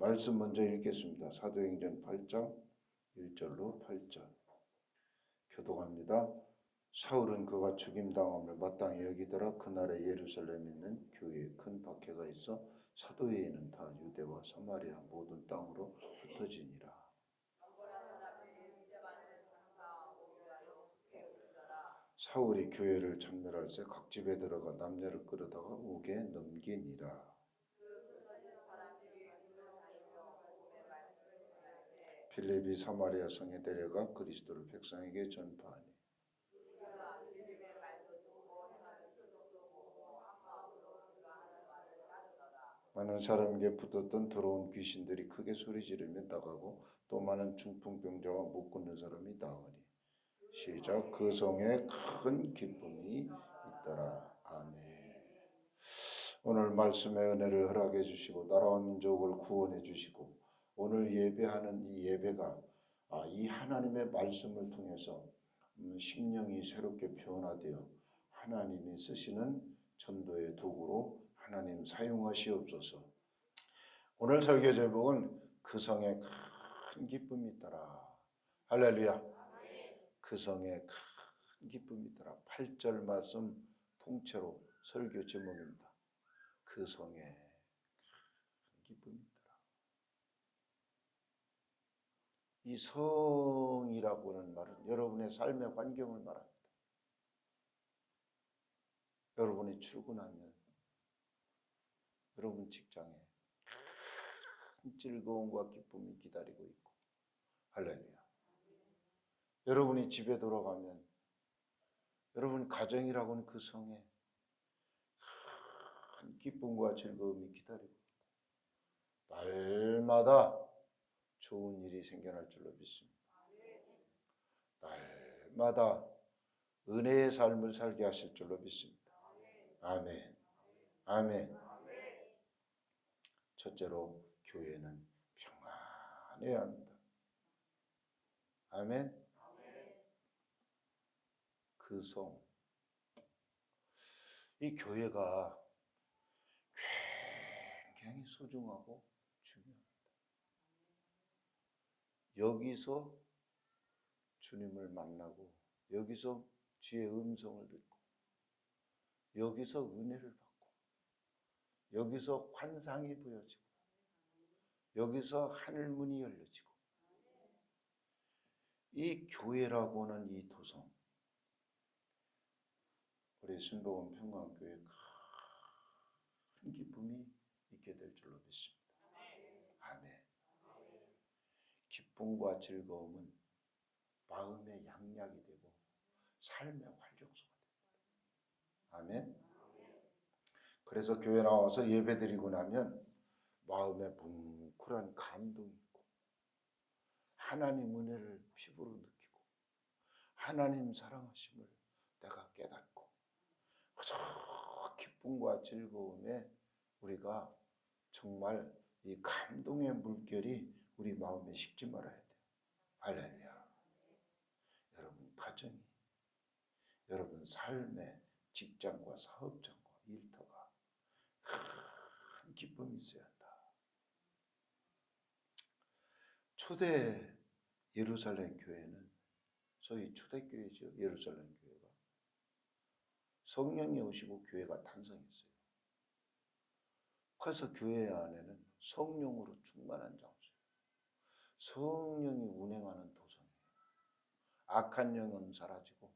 말씀 먼저 읽겠습니다. 사도행전 8장 1절로 8절 교독합니다. 사울은 그가 죽임당함을 마땅히 여기더라. 그날에 예루살렘에 있는 교회에 큰 박해가 있어 사도 외에는 다 유대와 사마리아 모든 땅으로 흩어지니라. 사울이 교회를 전멸할새 각 집에 들어가 남녀를 끌어다가 옥에 넘기니라. 빌립이 사마리아 성에 데려가 그리스도를 백성에게 전파하니 많은 사람에게 붙었던 더러운 귀신들이 크게 소리 지르며 나가고 또 많은 중풍병자와 못 걷는 사람이 나으니 시작. 그 성에 큰 기쁨이 있더라. 아멘. 오늘 말씀의 은혜를 허락해 주시고 나라와 민족을 구원해 주시고 오늘 예배하는 이 예배가 이 하나님의 말씀을 통해서 심령이 새롭게 변화되어 하나님이 쓰시는 전도의 도구로 하나님 사용하시옵소서. 오늘 설교 제목은 그 성에 큰 기쁨이 있더라. 할렐루야. 그 성에 큰 기쁨이 있더라. 8절 말씀 통째로 설교 제목입니다. 그 성에 큰 기쁨이 있더라. 이 성이라고 하는 말은 여러분의 삶의 환경을 말합니다. 여러분이 출근하면 여러분 직장에 큰 즐거움과 기쁨이 기다리고 있고 할렐루야. 여러분이 집에 돌아가면 여러분 가정이라고 하는 그 성에 큰 기쁨과 즐거움이 기다리고 있고 날마다 좋은 일이 생겨날 줄로 믿습니다. 날마다 은혜의 삶을 살게 하실 줄로 믿습니다. 아멘. 아멘. 첫째로 교회는 평안해야 합니다. 아멘. 그 성, 이 교회가 굉장히 소중하고 중요합니다. 여기서 주님을 만나고 여기서 주의 음성을 듣고 여기서 은혜를 받고 여기서 환상이 보여지고 여기서 하늘문이 열려지고 이 교회라고 하는 이 도성, 우리 순복음 평강교회에 큰 기쁨이 있게 될 줄로 믿습니다. 아멘. 기쁨과 즐거움은 마음의 양약이 되고 삶의 활력소가 됩니다. 아멘. 그래서 교회 나와서 예배 드리고 나면 마음에 뭉클한 감동이 있고 하나님 은혜를 피부로 느끼고 하나님 사랑하심을 내가 깨닫고 저 기쁨과 즐거움에 우리가 정말 이 감동의 물결이 우리 마음에 식지 말아야 돼요. 할렐루야. 여러분 가정이, 여러분 삶의 직장과 사업장과 일터가 큰 기쁨이 있어야 한다. 초대 예루살렘 교회는 소위 초대교회죠. 예루살렘 교회가 성령이 오시고 교회가 탄생했어요. 그래서 교회 안에는 성령으로 충만한 장소예요. 성령이 운행하는 도성이에요. 악한 영은 사라지고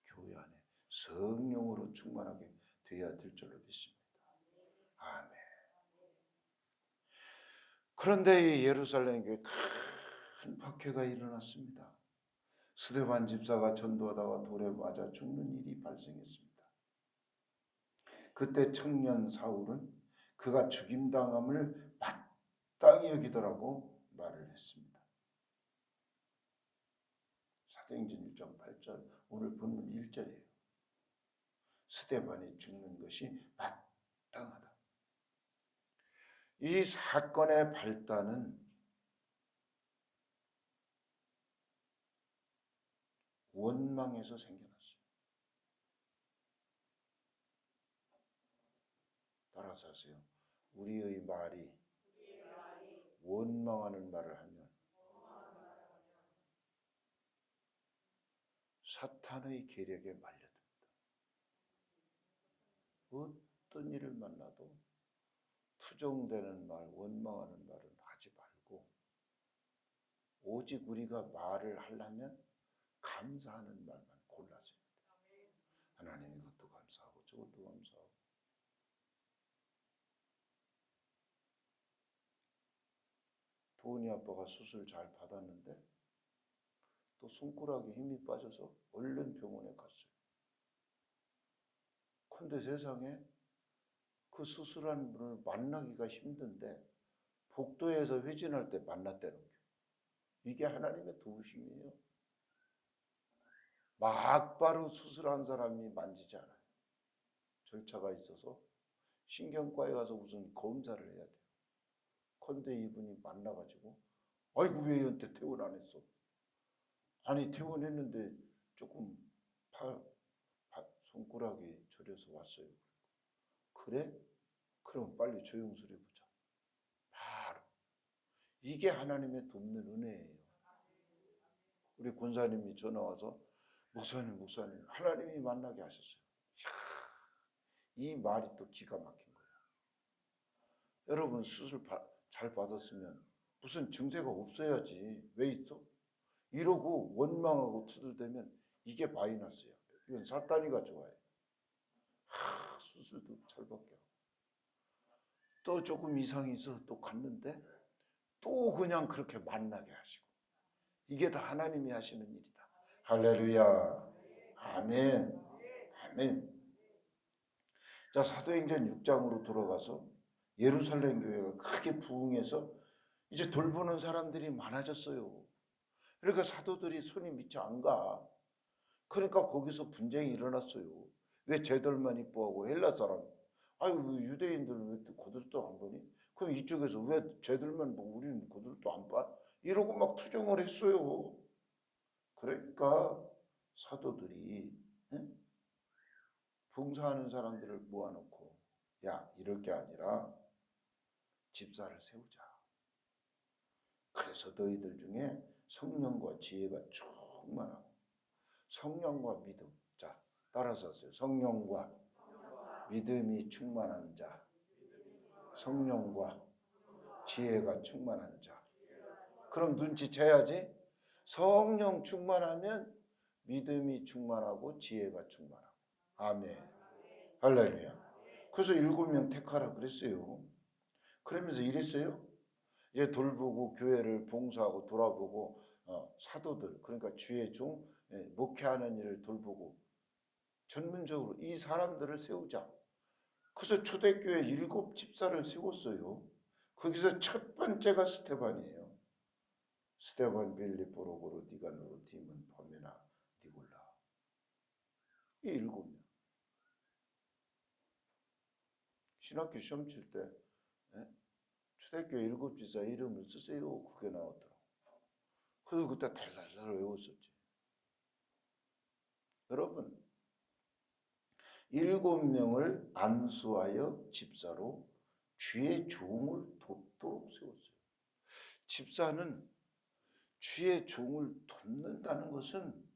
교회 안에 성령으로 충만하게 되어야 될 줄로 믿습니다. 아멘. 그런데 이 예루살렘 교회에 큰 박해가 일어났습니다. 스데반 집사가 전도하다가 돌에 맞아 죽는 일이 발생했습니다. 그때 청년 사울은 그가 죽임당함을 마땅히 여기더라고 말을 했습니다. 사도행전 1장 8절, 오늘 본문 1절이에요. 스데반이 죽는 것이 마땅하다. 이 사건의 발단은 원망에서 생겨났어요. 따라서 하세요. 우리의 말이 원망하는 말을 하면 사탄의 계략에 말려듭니다. 어떤 일을 만나도 투정되는 말, 원망하는 말은 하지 말고 오직 우리가 말을 하려면 감사하는 말만 골라서 하나님 이것도 감사하고 저것도 감사하고. 도훈이 아빠가 수술 잘 받았는데 또 손가락에 힘이 빠져서 얼른 병원에 갔어요. 근데 세상에 그 수술한 분을 만나기가 힘든데 복도에서 회진할 때 만났다는 게 이게 하나님의 도우심이에요. 막바로 수술한 사람이 만지지 않아요. 절차가 있어서 신경과에 가서 무슨 검사를 해야 돼요. 근데 이분이 만나가지고 아이고 왜 얘한테 퇴원 안 했어? 아니 퇴원했는데 조금 손가락이 저려서 왔어요. 그래? 그럼 빨리 조영술 해보자. 바로 이게 하나님의 돕는 은혜예요. 우리 권사님이 전화 와서 목사님 하나님이 만나게 하셨어요. 이 말이 또 기가 막힌 거예요. 여러분 수술 잘 받았으면 무슨 증세가 없어야지 왜 있어? 이러고 원망하고 투덜대면 이게 마이너스야. 이건 사탄이가 좋아해. 수술도 잘 받게 하고 또 조금 이상이 있어 또 갔는데 또 그냥 그렇게 만나게 하시고 이게 다 하나님이 하시는 일이다. 할렐루야. 아멘. 아멘. 자, 사도행전 6장으로 돌아가서 예루살렘 교회가 크게 부흥해서 이제 돌보는 사람들이 많아졌어요. 그러니까 사도들이 손이 미쳐 안 가. 그러니까 거기서 분쟁이 일어났어요. 왜 쟤들만 이뻐하고 헬라 사람, 아유 유대인들은 왜 그들도 안 보니? 그럼 이쪽에서 왜 쟤들만 보고 우리는 그들도 안 봐? 이러고 막 투정을 했어요. 그러니까 사도들이 봉사하는 사람들을 모아놓고 야 이럴 게 아니라 집사를 세우자. 그래서 너희들 중에 성령과 지혜가 충만하고 성령과 믿음. 자 따라서 하세요. 성령과 믿음이 충만한 자, 성령과 지혜가 충만한 자. 그럼 눈치채야지. 성령 충만하면 믿음이 충만하고 지혜가 충만하고. 아멘. 할렐루야. 그래서 7명 택하라 그랬어요. 그러면서 이랬어요. 이제 돌보고 교회를 봉사하고 돌아보고 사도들 그러니까 주의 종 목회하는 일을 돌보고 전문적으로 이 사람들을 세우자. 그래서 초대교회 7 집사를 세웠어요. 거기서 첫 번째가 스데반이에요. 스데반, 빌립, 보로고로, 니가노로, 디몬, 파메나, 니골라. 이 7명. 신학교 시험 칠 때 초대교회 7 집사 이름을 쓰세요. 그게 나왔더라고. 그래서 그때 달달달 외웠었지. 여러분 7명을 안수하여 집사로 주의 종을 돕도록 세웠어요. 집사는 주의 종을 돕는다는 것은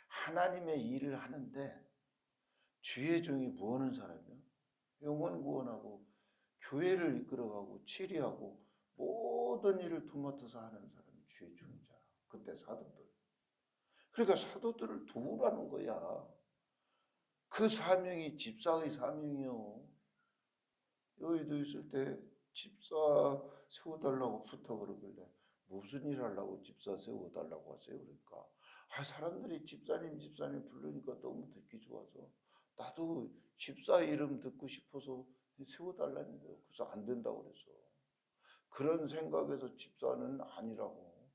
하나님의 일을 하는데 주의 종이 뭐 하는 사람이요? 영혼 구원하고 교회를 이끌어가고 치리하고 모든 일을 도맡아서 하는 사람이 주의 종이잖아. 그때 사도들. 그러니까 사도들을 도우라는 거야. 그 사명이 집사의 사명이요. 여의도 있을 때 집사 세워달라고 부탁 그러길래 무슨 일 하려고 집사 세워달라고 하세요? 그러니까 사람들이 집사님 부르니까 너무 듣기 좋아서 나도 집사 이름 듣고 싶어서 세워달라는 거예요. 그래서 안 된다고 그래서. 그런 생각에서 집사는 아니라고.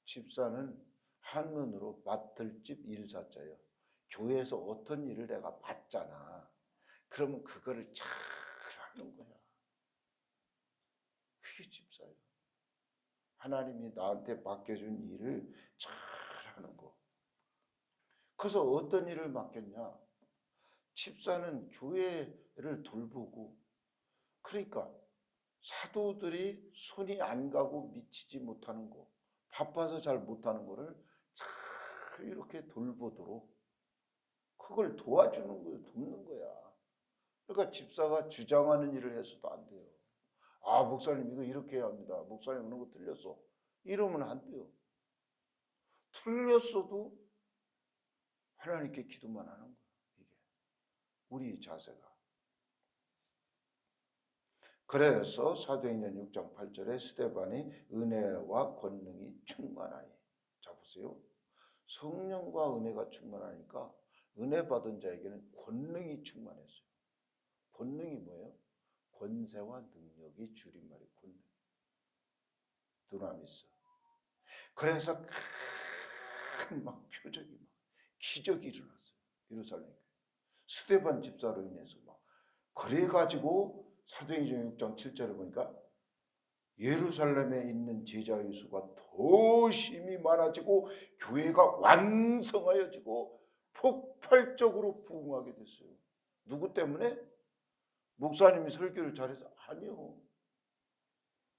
집사는 한문으로 맡을 집 일사자예요. 교회에서 어떤 일을 내가 맡잖아. 그러면 그거를 잘 하는 거야. 그게 집사예요. 하나님이 나한테 맡겨준 일을 잘 하는 거. 그래서 어떤 일을 맡겼냐? 집사는 교회를 돌보고 그러니까 사도들이 손이 안 가고 미치지 못하는 거, 바빠서 잘 못하는 거를 잘 이렇게 돌보도록 그걸 도와주는 거예요. 돕는 거야. 그러니까 집사가 주장하는 일을 해서도 안 돼요. 아, 목사님 이거 이렇게 해야 합니다. 목사님 그런 거 틀렸어. 이러면 안 돼요. 틀렸어도 하나님께 기도만 하는 거예요. 이게 우리 자세가. 그래서 사도행전 6장 8절에 스데반이 은혜와 권능이 충만하니. 자 보세요. 성령과 은혜가 충만하니까 은혜 받은 자에게는 권능이 충만했어요. 권능이 뭐예요? 권세와 능력이 줄임말이 권능. 두나미스. 그래서 큰 막 표적이 막 기적이 일어났어요. 예루살렘. 스데반 집사로 인해서 막 그래가지고 사도행전 6장 7절을 보니까 예루살렘에 있는 제자의 수가 더 힘이 많아지고 교회가 왕성하여지고 폭발적으로 부흥하게 됐어요. 누구 때문에? 목사님이 설교를 잘해서? 아니요.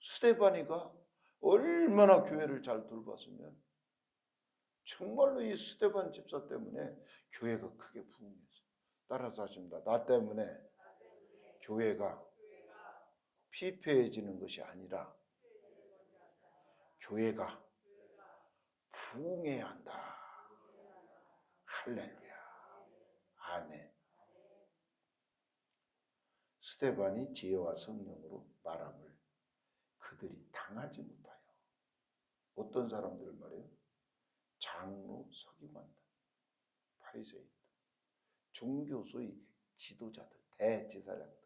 스데반이가 얼마나 교회를 잘 돌봤으면 정말로 이 스데반 집사 때문에 교회가 크게 부흥했어요. 따라서 하십니다. 나 때문에 교회가 피폐해지는 것이 아니라 교회가 부흥해야 한다. 할렐루야. 아멘. 스데반이 지혜와 성령으로 말함을 그들이 당하지 못하여. 어떤 사람들을 말해요? 장로, 서기관들, 바리새인들, 종교소의 지도자들, 대제사장들.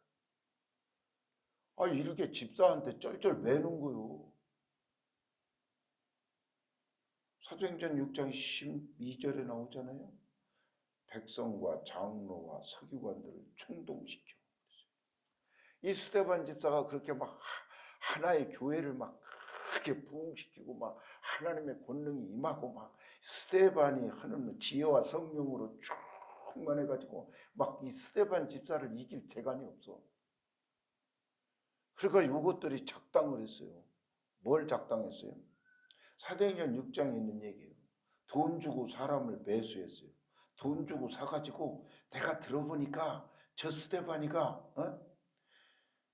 아, 이렇게 집사한테 쩔쩔 매는 거요. 사도행전 6장 12절에 나오잖아요. 백성과 장로와 서기관들을 충동시켜. 이 스데반 집사가 그렇게 막 하나의 교회를 막 크게 부흥시키고 막 하나님의 권능이 임하고 막 스데반이 하는 지혜와 성령으로 충만해가지고 막 이 스데반 집사를 이길 재간이 없어. 그러니까 이것들이 작당을 했어요. 뭘 작당했어요? 사도행전 6장에 있는 얘기예요. 돈 주고 사람을 매수했어요. 돈 주고 사가지고 내가 들어보니까 저 스데반이가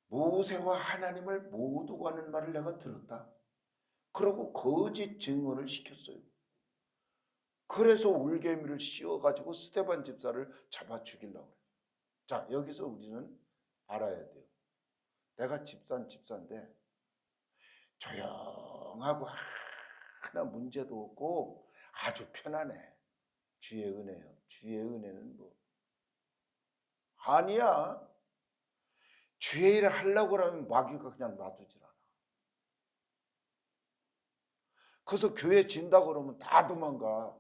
모세와 하나님을 모두 가는 말을 내가 들었다. 그러고 거짓 증언을 시켰어요. 그래서 울개미를 씌워가지고 스데반 집사를 잡아 죽이려고 그래요. 자, 여기서 우리는 알아야 돼요. 내가 집사인데 조용하고 하나 문제도 없고 아주 편안해. 주의 은혜요. 주의 은혜는 뭐 아니야. 주의 일을 하려고 하면 마귀가 그냥 놔두질 않아. 그래서 교회 진다 그러면 다 도망가.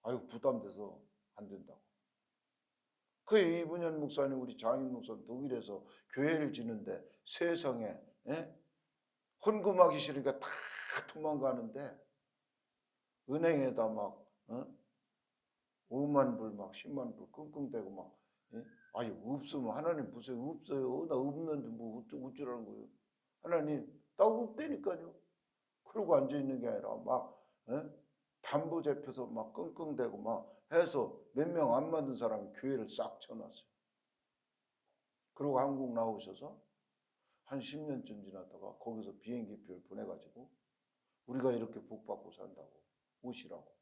아유, 부담돼서 안 된다고. 그 이분현 목사님, 우리 장인 목사님 독일에서 교회를 지는데 세상에 헌금하기 싫으니까 다 도망가는데 은행에다 막 5만 불 막 10만 불 끙끙대고 막 아니 없으면 하나님 보세요. 없어요. 나 없는데 뭐 어쩌라는 거예요. 하나님 나 없다니까요. 그러고 앉아있는 게 아니라 막 담보 잡혀서 막 끙끙대고 막 해서 몇 명 안 만든 사람이 교회를 싹 쳐놨어요. 그리고 한국 나오셔서 한 10년쯤 지났다가 거기서 비행기표를 보내가지고 우리가 이렇게 복받고 산다고 오시라고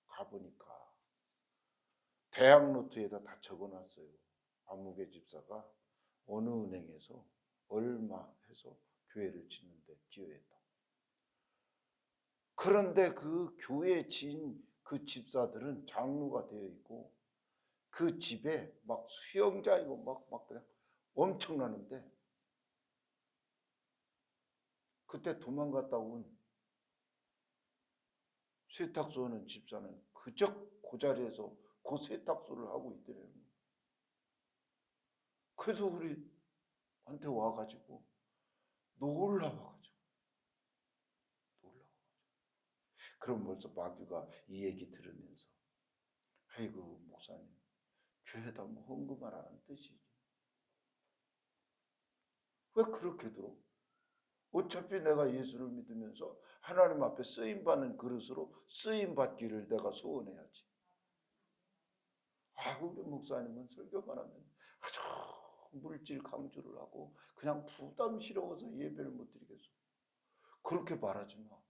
가보니까 대학 노트에다 다 적어놨어요. 안무개 집사가 어느 은행에서 얼마 해서 교회를 짓는데 기여했다. 그런데 그 교회 지은 그 집사들은 장로가 되어 있고 그 집에 막 수영장이고 막 그냥 엄청나는데 그때 도망갔다 온 세탁소 하는 집사는 그저 그 자리에서 그 세탁소를 하고 있더래요. 그래서 우리한테 와가지고 놀라워가지고 그럼 벌써 마귀가 이 얘기 들으면서 아이고 목사님 교회다 뭐 헌금하라는 뜻이지. 왜 그렇게 들어? 어차피 내가 예수를 믿으면서 하나님 앞에 쓰임받는 그릇으로 쓰임받기를 내가 소원해야지. 우리 목사님은 설교만 하면 아주 물질 강조를 하고 그냥 부담스러워서 예배를 못 드리겠어. 그렇게 말하지 마.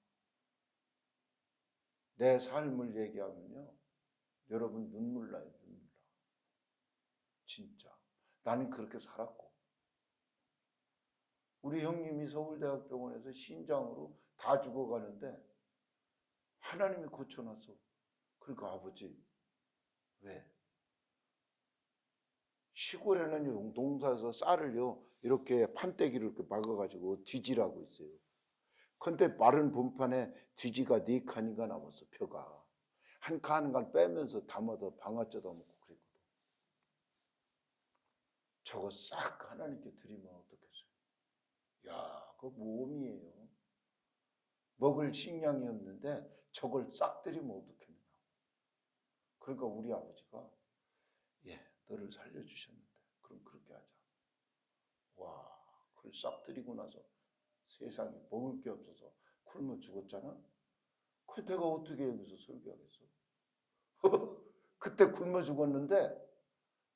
내 삶을 얘기하면요, 여러분 눈물 나요, 눈물 나. 진짜. 나는 그렇게 살았고. 우리 형님이 서울대학병원에서 신장으로 다 죽어가는데 하나님이 고쳐놨어. 그러니까 아버지, 왜? 시골에는 농사에서 쌀을요, 이렇게 판때기를 이렇게 막아가지고 뒤지라고 있어요. 근데 마른 본판에 뒤지가 4칸인가 남았어, 표가. 한 칸을 빼면서 담아서 방아 쪄다 먹고 그랬거든. 저거 싹 하나님께 드리면 어떻겠어요? 야, 그거 모험이에요. 먹을 식량이 없는데 저걸 싹 드리면 어떻겠느냐. 그러니까 우리 아버지가 너를 살려주셨는데 그럼 그렇게 하자. 와, 그걸 싹 드리고 나서 세상에 먹을 게 없어서 굶어 죽었잖아. 그 내가 어떻게 여기서 설교하겠어? 그때 굶어 죽었는데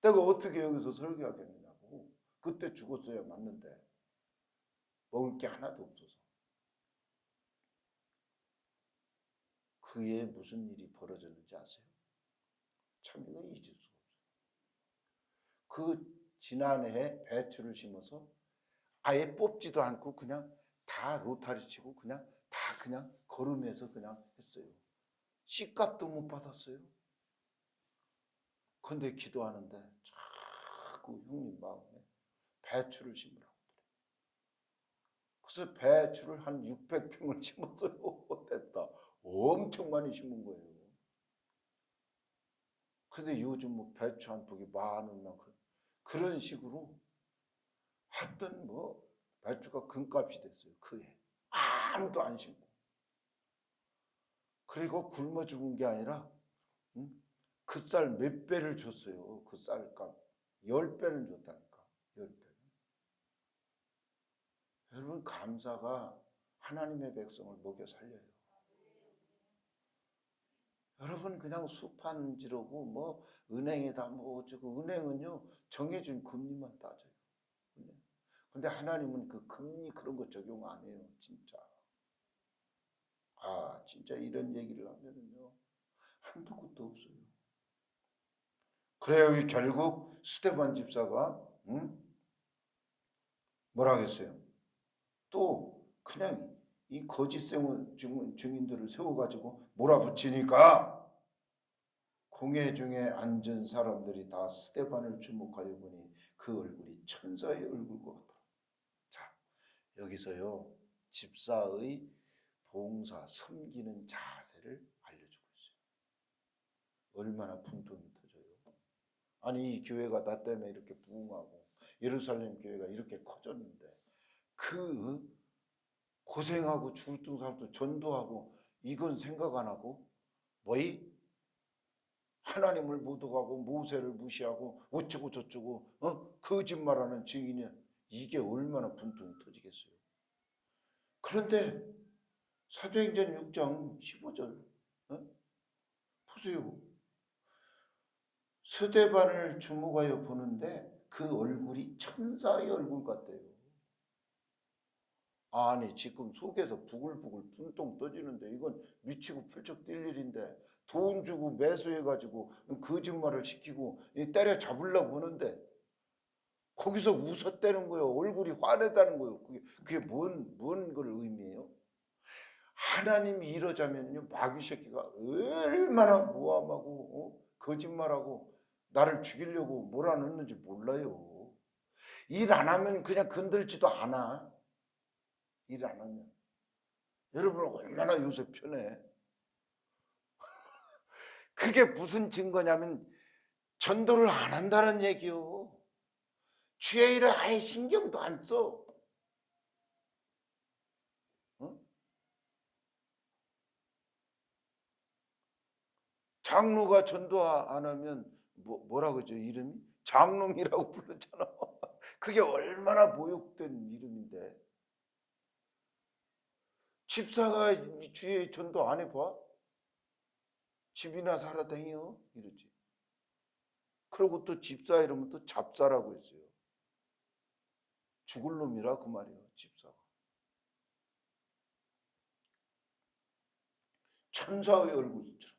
내가 어떻게 여기서 설교하겠느냐고. 그때 죽었어야 맞는데 먹을 게 하나도 없어서. 그에 무슨 일이 벌어졌는지 아세요? 참 이건 잊을 수가 없어요. 그 지난해에 배추를 심어서 아예 뽑지도 않고 그냥 다 로타리 치고 그냥 다 그냥 걸으면서 그냥 했어요. 씨값도 못 받았어요. 근데 기도하는데 자꾸 형님 마음에 배추를 심으라고 그래서 배추를 한 600평을 심었어요. 됐다. 엄청 많이 심은 거예요. 근데 요즘 뭐 배추 한 폭이 10,000원 그런 식으로 하여튼 뭐 배추가 금값이 됐어요. 그해 아무도 안 심고. 그리고 굶어 죽은 게 아니라 그 쌀 몇 배를 줬어요. 그 쌀값 10배는 줬다니까. 10배. 여러분 감사가 하나님의 백성을 먹여 살려요. 여러분 그냥 수판 지르고 뭐 은행에다 뭐 어쩌고 은행은요 정해준 금리만 따져요. 근데 하나님은 그 금리 그런 거 적용 안 해요. 진짜. 진짜 이런 얘기를 하면은요 한도 끝도 없어요. 그래요. 결국 스데반 집사가 뭐라 하겠어요? 또 그냥 이 거짓 증인들을 세워가지고 몰아붙이니까 공회 중에 앉은 사람들이 다 스데반을 주목하여 보니 그 얼굴이 천사의 얼굴과 같더라. 자, 여기서요 집사의 봉사, 섬기는 자세를 알려주고 있어요. 얼마나 분통이 터져요. 아니 이 교회가 나 때문에 이렇게 부흥하고 예루살렘 교회가 이렇게 커졌는데 그 고생하고 중증 사람도 전도하고 이건 생각 안 하고 뭐이 하나님을 모독하고 모세를 무시하고 어쩌고 저쩌고 거짓말하는 증인이 이게 얼마나 분통이 터지겠어요. 그런데 사도행전 6장 15절 보세요. 스데반을 주목하여 보는데 그 얼굴이 천사의 얼굴 같대요. 아니 지금 속에서 부글부글 분통 떠지는데 이건 미치고 펄쩍 뛸 일인데 돈 주고 매수해가지고 거짓말을 시키고 때려잡으려고 하는데 거기서 웃었다는 거예요. 얼굴이 환하다는 거예요. 그게 뭔 걸 의미해요? 하나님이 이러자면요 마귀 새끼가 얼마나 모함하고 거짓말하고 나를 죽이려고 몰아넣는지 몰라요. 일 안 하면 그냥 건들지도 않아. 일 안 하면. 여러분 얼마나 요새 편해. 그게 무슨 증거냐면 전도를 안 한다는 얘기요. 주의 일을 아예 신경도 안 써. 장로가 전도 안 하면 뭐라 그러죠? 이름이? 장롱이라고 부르잖아. 그게 얼마나 모욕된 이름인데. 집사가 주의 전도 안 해봐? 집이나 살아다녀? 이러지. 그리고 또 집사 이러면 또 잡사라고 했어요. 죽을 놈이라 그 말이에요. 집사가. 천사의 얼굴처럼.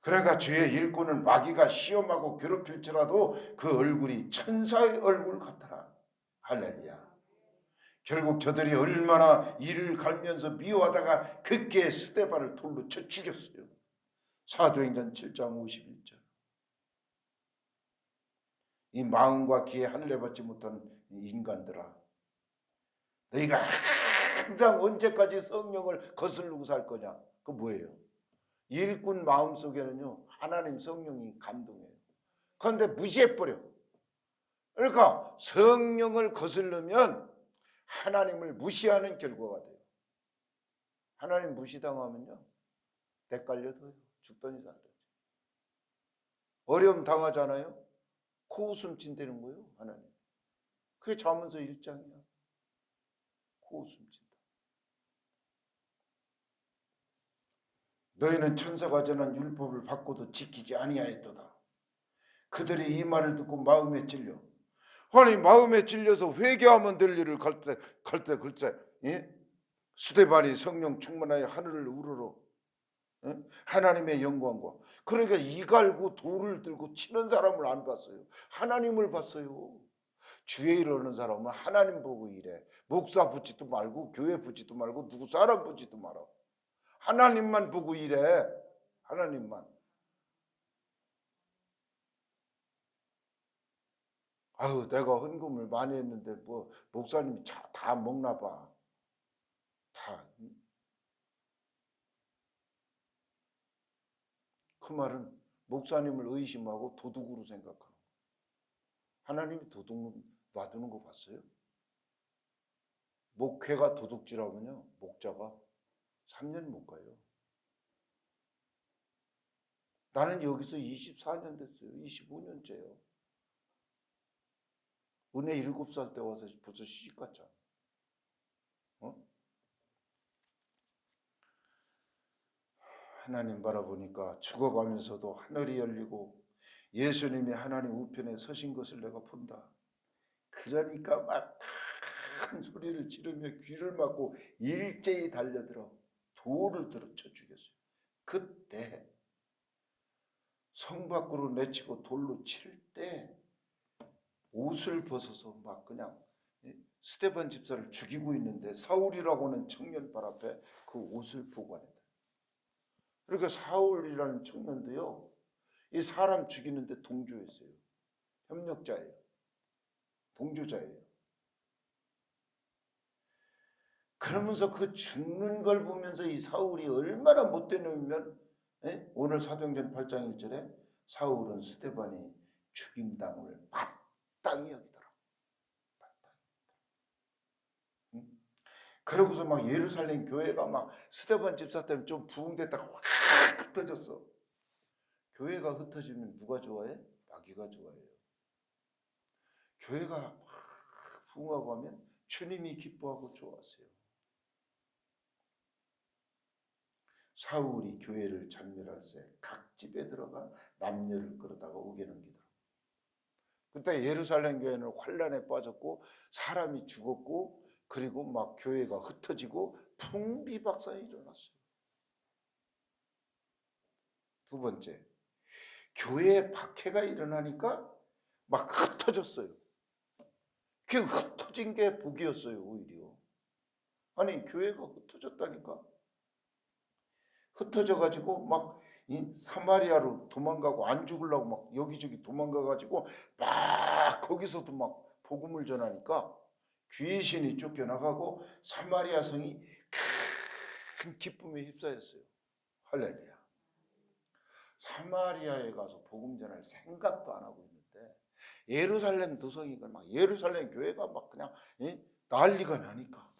그러니까 주의 일꾼은 마귀가 시험하고 괴롭힐지라도 그 얼굴이 천사의 얼굴 같더라. 할렐루야. 결국 저들이 얼마나 이를 갈면서 미워하다가 그께 스데반을 돌로 쳐 죽였어요. 사도행전 7장 51절. 이 마음과 귀에 할례 받지 못한 인간들아, 너희가 항상 언제까지 성령을 거스르고 살 거냐? 그 뭐예요? 일꾼 마음속에는요 하나님 성령이 감동해요. 그런데 무시해버려. 그러니까 성령을 거스르면 하나님을 무시하는 결과가 돼요. 하나님 무시당하면요 헷갈려도요 죽더니 살더니. 어려움 당하잖아요. 코웃음 친다는 거예요. 하나님. 그게 잠언서 1장이야. 코웃음 친다. 너희는 천사가 전한 율법을 받고도 지키지 아니하였도다. 그들이 이 말을 듣고 마음에 찔려. 아니 마음에 찔려서 회개하면 될 일을 갈때 글쎄 스데반이 성령 충만하여 하늘을 우러러 하나님의 영광과 그러니까 이갈고 돌을 들고 치는 사람을 안 봤어요. 하나님을 봤어요. 주의 일 하는 사람은 하나님 보고 일해. 목사 붙지도 말고 교회 붙지도 말고 누구 사람 붙지도 마라. 하나님만 보고 일해. 하나님만. 아유 내가 헌금을 많이 했는데 뭐 목사님이 다 먹나 봐. 다. 그 말은 목사님을 의심하고 도둑으로 생각하는 거예요. 하나님이 도둑 놔두는 거 봤어요? 목회가 도둑질하면요 목자가 3년 못 가요. 나는 여기서 24년 됐어요. 25년째요. 은혜 7살 때 와서 벌써 시집갔잖아. 하나님 바라보니까 죽어가면서도 하늘이 열리고 예수님이 하나님 우편에 서신 것을 내가 본다. 그러니까 막 큰 소리를 지르며 귀를 막고 일제히 달려들어 돌을 들어 쳐 죽였어요. 그때 성 밖으로 내치고 돌로 칠 때 옷을 벗어서 막 그냥 스데반 집사를 죽이고 있는데 사울이라고 하는 청년 발 앞에 그 옷을 보관했다. 그러니까 사울이라는 청년도요 이 사람 죽이는데 동조했어요. 협력자예요. 동조자예요. 그러면서 그 죽는 걸 보면서 이 사울이 얼마나 못된 놈이면 오늘 사도행전 8장 1절에 사울은 스데반이 죽임당을 마땅히 여기더라. 그러고서 막 예루살렘 교회가 막 스데반 집사 때문에 좀 부흥됐다가 확 흩어졌어. 교회가 흩어지면 누가 좋아해? 마귀가 좋아해요. 교회가 막 부흥하고 하면 주님이 기뻐하고 좋아하세요. 사울이 교회를 전멸할 때 각 집에 들어가 남녀를 끌어다가 우겨 넘기더라. 그때 예루살렘 교회는 환란에 빠졌고 사람이 죽었고 그리고 막 교회가 흩어지고 풍비박산이 일어났어요. 두 번째, 교회에 박해가 일어나니까 막 흩어졌어요. 그 흩어진 게 복이었어요. 오히려. 아니 교회가 흩어졌다니까. 흩어져가지고 막 사마리아로 도망가고 안 죽으려고 막 여기저기 도망가가지고 막 거기서도 막 복음을 전하니까 귀신이 쫓겨나가고 사마리아 성이 큰 기쁨에 휩싸였어요. 할렐루야. 사마리아에 가서 복음 전할 생각도 안 하고 있는데 예루살렘 도성이가 막 예루살렘 교회가 막 그냥 난리가 나니까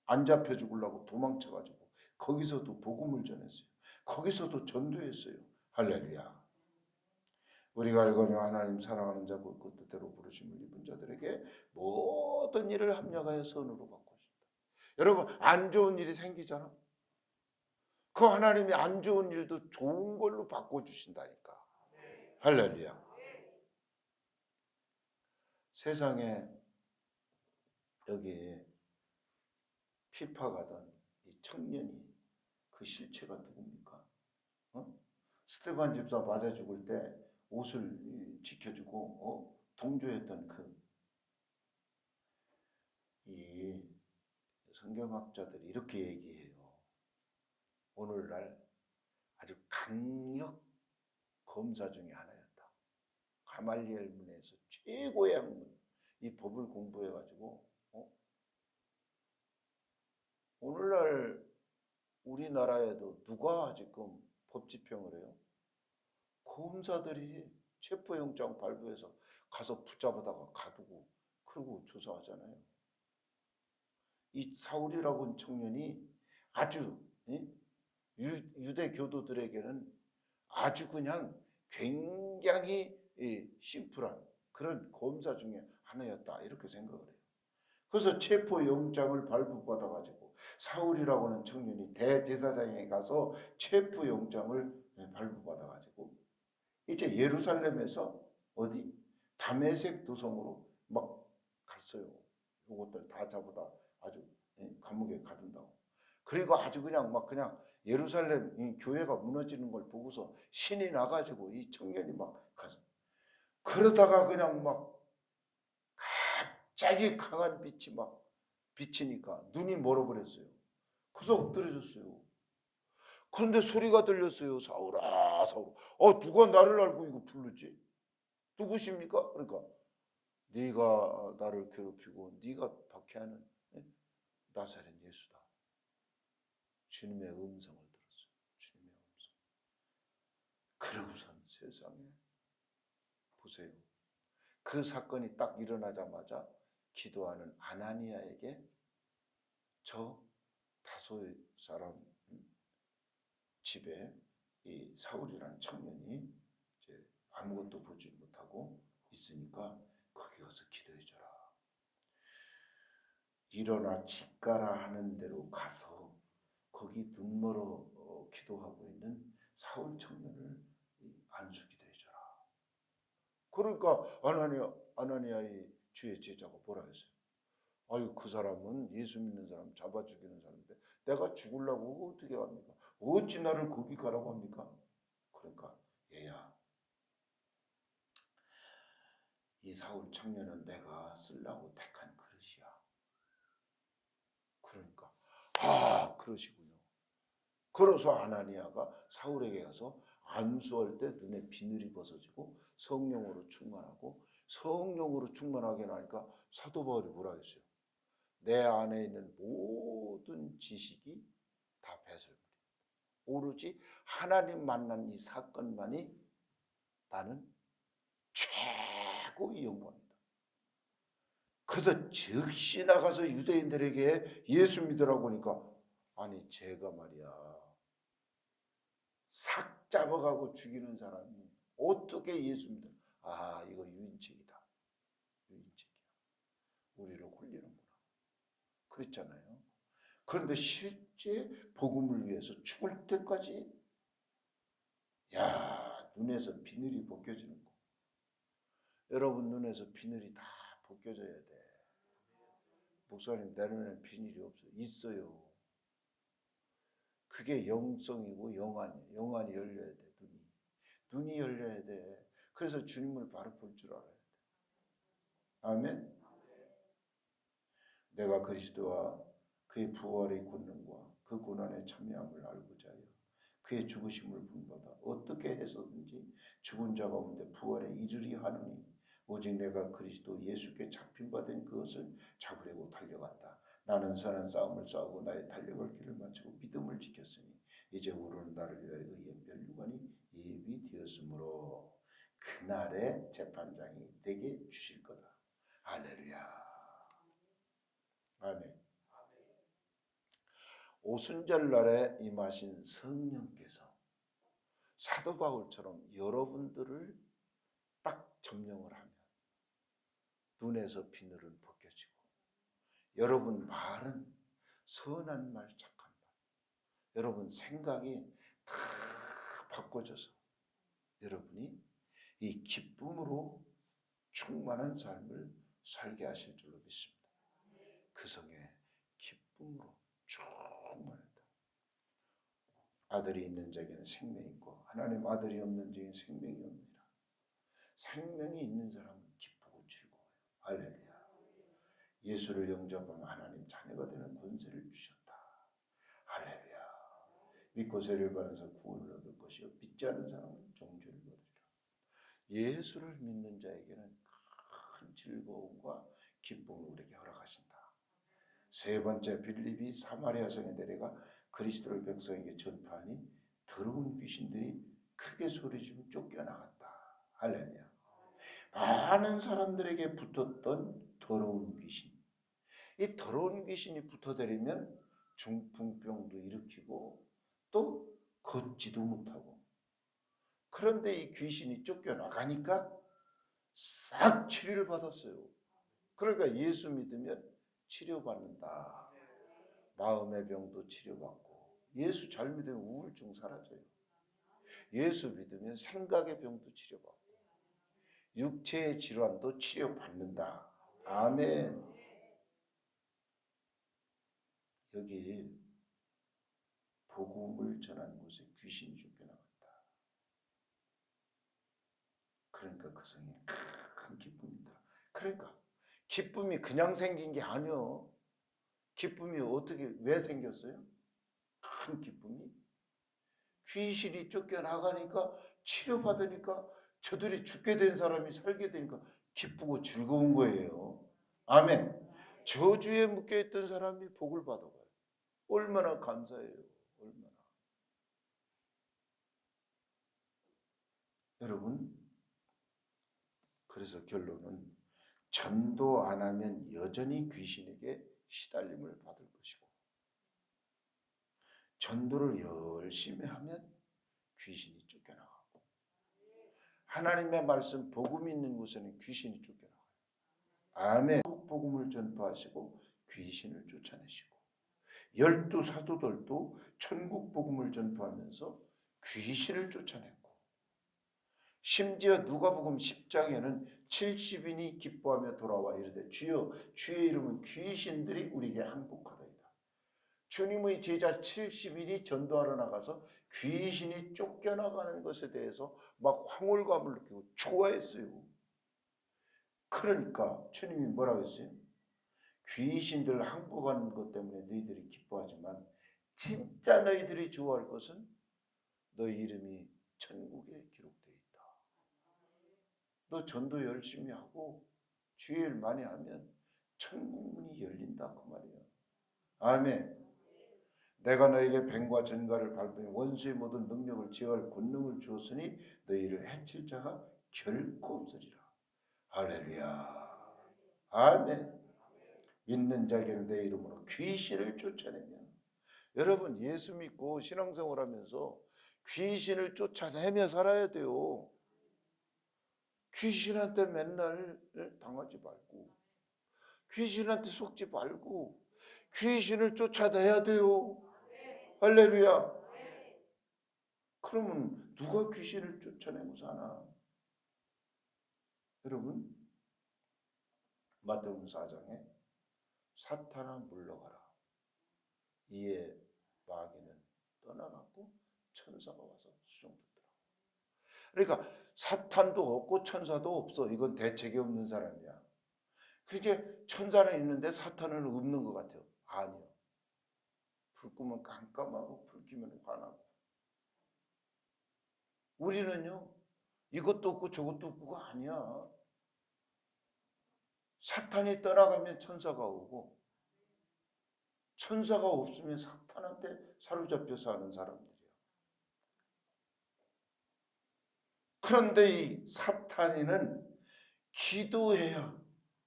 안 잡혀 죽으려고 도망쳐가지고 거기서도 복음을 전했어요. 거기서도 전도했어요. 할렐루야. 우리가 알거니와 하나님 사랑하는 자 곧 그 뜻대로 부르심을 입은 자들에게 모든 일을 합력하여 선으로 바꾸신다. 여러분, 안 좋은 일이 생기잖아. 그 하나님이 안 좋은 일도 좋은 걸로 바꿔주신다니까. 할렐루야. 세상에 여기 피파가던 이 청년이 그 실체가 누굽니까? 스테반 집사 맞아 죽을 때 옷을 지켜주고 동조했던 이 성경학자들이 이렇게 얘기해요. 오늘날 아주 강력 검사 중에 하나였다. 가말리엘 문에서 최고의 학문, 이 법을 공부해가지고 오늘날 우리나라에도 누가 지금 법 집행을 해요? 검사들이 체포영장 발부해서 가서 붙잡아다가 가두고 그러고 조사하잖아요. 이 사울이라고 하는 청년이 아주 유대 교도들에게는 아주 그냥 굉장히 심플한 그런 검사 중에 하나였다 이렇게 생각을 해요. 그래서 체포영장을 발부받아가지고 사울이라고 하는 청년이 대제사장에 가서 체포영장을 발부받아가지고 이제 예루살렘에서 어디 다메섹 도성으로 막 갔어요. 이것들 다 잡아다 아주 감옥에 가둔다고. 그리고 아주 그냥 막 그냥 예루살렘 이 교회가 무너지는 걸 보고서 신이 나가지고 이 청년이 막 가서 그러다가 그냥 막 갑자기 강한 빛이 막 비치니까 눈이 멀어버렸어요. 그래서 엎드려졌어요. 그런데 소리가 들렸어요. 사울아, 사울. 누가 나를 알고 이거 부르지? 누구십니까? 그러니까 네가 나를 괴롭히고 네가 박해하는 나사렛 예수다. 주님의 음성을 들었어요. 주님의 음성. 그러고선 세상에 보세요. 그 사건이 딱 일어나자마자 기도하는 아나니아에게 저 다소의 사람 집에 이 사울이라는 청년이 이제 아무것도 보지 못하고 있으니까 거기 가서 기도해줘라. 일어나 집 가라 하는 대로 가서 거기 눈멀어 기도하고 있는 사울 청년을 안수기도 해줘라. 그러니까 아나니아의 주의 제자가 뭐라 했어요? 아유, 그 사람은 예수 믿는 사람 잡아 죽이는 사람인데 내가 죽으려고 어떻게 합니까? 어찌 나를 거기 가라고 합니까? 그러니까 얘야, 이 사울 청년은 내가 쓰려고 택한 그릇이야. 그러니까 그러시군요. 그래서 아나니아가 사울에게 가서 안수할 때 눈에 비늘이 벗어지고 성령으로 충만하고 성령으로 충만하게 나니까 사도 바울이 뭐라 했어요? 내 안에 있는 모든 지식이 다 배설물이야. 오로지 하나님 만난 이 사건만이 나는 최고의 영광이다. 그래서 즉시 나가서 유대인들에게 예수 믿으라고 하니까 아니 제가 말이야 삭 잡아가고 죽이는 사람이 어떻게 예수 믿어? 이거 유인책이다. 유인책이야. 우리를 홀리는구나. 그랬잖아요. 그런데 실제 복음을 위해서 죽을 때까지 눈에서 비늘이 벗겨지는 거. 여러분 눈에서 비늘이 다 벗겨져야 돼. 목사님 내 눈에는 비늘이 없어요. 있어요. 그게 영성이고 영안이에요. 영안이 열려야 돼. 눈이 열려야 돼. 그래서 주님을 바로 볼 줄 알아야 돼. 아멘. 내가 그리스도와 그의 부활의 권능과 그 고난에 참여함을 알고자 하여 그의 죽으심을 본받아 어떻게 해서든지 죽은 자 가운데 부활에 이르리 하노니 오직 내가 그리스도 예수께 잡힌 바 된 그것을 잡으려고 달려간다. 나는 선한 싸움을 싸우고 나의 달려갈 길을 마치고 믿음을 지켰으니 이제 오르는 나를 위하여 의의 면류관이 예비되었으므로 그날의 재판장이 내게 주실 거다. 할렐루야. 아멘. 오순절날에 임하신 성령께서 사도 바울처럼 여러분들을 점령을 하면 눈에서 비늘은 벗겨지고 여러분 말은 선한 말, 착한 말, 여러분 생각이 다 바꿔져서 여러분이 이 기쁨으로 충만한 삶을 살게 하실 줄로 믿습니다. 그 성에 기쁨으로 충만하다. 아들이 있는 자에게는 생명이 있고 하나님 아들이 없는 자에게는 생명이 없느니라. 생명이 있는 사람은 기쁘고 즐거워요. 할렐루야. 예수를 영접하면 하나님 자녀가 되는 권세를 주셨다. 할렐루야. 믿고 세례를 받아서 구원을 얻을 것이요 믿지 않는 사람은 정죄를 받으리라. 예수를 믿는 자에게는 큰 즐거움과 기쁨을 우리에게 허락하신다. 세 번째, 빌립이 사마리아 성에 내려가 그리스도를 백성에게 전파하니 더러운 귀신들이 크게 소리지르며 쫓겨나갔다. 할렐루야. 많은 사람들에게 붙었던 더러운 귀신, 이 더러운 귀신이 붙어들이면 중풍병도 일으키고 또 걷지도 못하고, 그런데 이 귀신이 쫓겨나가니까 싹 치료를 받았어요. 그러니까 예수 믿으면 치료받는다. 마음의 병도 치료받고, 예수 잘 믿으면 우울증 사라져요. 예수 믿으면 생각의 병도 치료받고 육체의 질환도 치료받는다. 아멘. 여기 복음을 전한 곳에 귀신이 쫓겨나갔다. 그러니까 그 성에 큰 기쁨이다. 그러니까 기쁨이 그냥 생긴 게 아니요. 기쁨이 어떻게 왜 생겼어요? 큰 기쁨이 귀신이 쫓겨나가니까 치료받으니까 저들이 죽게 된 사람이 살게 되니까 기쁘고 즐거운 거예요. 아멘. 저주에 묶여있던 사람이 복을 받아가요. 얼마나 감사해요. 얼마나. 여러분, 그래서 결론은 전도 안 하면 여전히 귀신에게 시달림을 받을 것이고, 전도를 열심히 하면 귀신이 쫓겨나가고, 하나님의 말씀 복음이 있는 곳에는 귀신이 쫓겨나가요. 아멘. 복음을 전파하시고 귀신을 쫓아내시고, 12 사도들도 천국 복음을 전파하면서 귀신을 쫓아냈고, 심지어 누가복음 10장에는 70인이 기뻐하며 돌아와 이르되 주여 주의 이름은 귀신들이 우리에게 항복하다이다. 주님의 제자 70인이 전도하러 나가서 귀신이 쫓겨나가는 것에 대해서 막 황홀감을 느끼고 좋아했어요. 그러니까 주님이 뭐라고 했어요? 귀신들 항복하는 것 때문에 너희들이 기뻐하지만 진짜 너희들이 좋아할 것은 너희 이름이 천국에 기록되어 있다. 너 전도 열심히 하고 주의 일 많이 하면 천국 문이 열린다 그 말이에요. 아멘. 내가 너에게 뱀과 전갈을 밟으며 원수의 모든 능력을 제어할 권능을 주었으니 너희를 해칠 자가 결코 없으리라. 할렐루야. 아멘. 믿는 자에게는 내 이름으로 귀신을 쫓아내며, 여러분 예수 믿고 신앙생활 하면서 귀신을 쫓아내며 살아야 돼요. 귀신한테 맨날 당하지 말고, 귀신한테 속지 말고 귀신을 쫓아내야 돼요. 할렐루야. 그러면 누가 귀신을 쫓아내고 사나? 여러분, 마태복음 4장에 사탄아 물러가라. 이에 마귀는 떠나갔고 천사가 와서 수종받더라. 그러니까 사탄도 없고 천사도 없어. 이건 대책이 없는 사람이야. 그 이제 천사는 있는데 사탄은 없는 것 같아요. 아니요. 불 끄면 깜깜하고 불 켜면 환하고. 우리는요, 이것도 없고 저것도 없고가 아니야. 사탄이 떠나가면 천사가 오고, 천사가 없으면 사탄한테 사로잡혀 사는 사람들이야. 그런데 이 사탄이는 기도해야,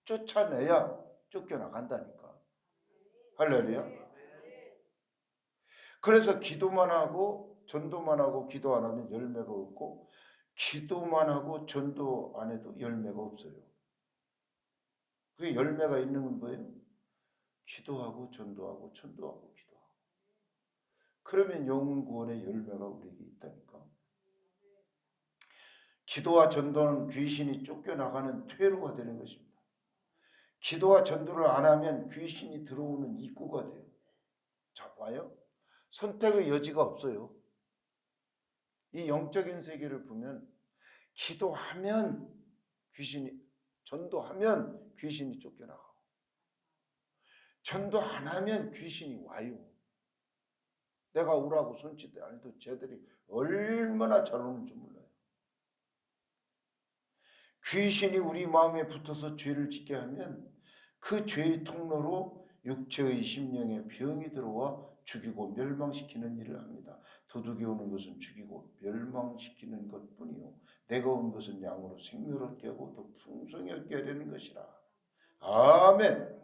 쫓아내야 쫓겨나간다니까. 할렐루야. 그래서 기도만 하고 전도만 하고 기도 안 하면 열매가 없고, 기도만 하고 전도 안 해도 열매가 없어요. 그게 열매가 있는 건 뭐예요? 기도하고 전도하고 전도하고 기도하고. 그러면 영혼 구원의 열매가 우리에게 있다니까. 기도와 전도는 귀신이 쫓겨나가는 퇴로가 되는 것입니다. 기도와 전도를 안 하면 귀신이 들어오는 입구가 돼요. 자, 봐요. 선택의 여지가 없어요. 이 영적인 세계를 보면 기도하면 귀신이, 전도하면 귀신이 쫓겨나가고, 전도 안 하면 귀신이 와요. 내가 오라고 손짓대 안 해도 쟤들이 얼마나 잘 오는 줄 몰라요. 귀신이 우리 마음에 붙어서 죄를 짓게 하면 그 죄의 통로로 육체의 심령에 병이 들어와 죽이고 멸망시키는 일을 합니다. 도둑이 오는 것은 죽이고 멸망시키는 것뿐이요 내가 온 것은 양으로 생명을 얻게 하고 더 풍성히 얻게 하려는 것이라. 아멘.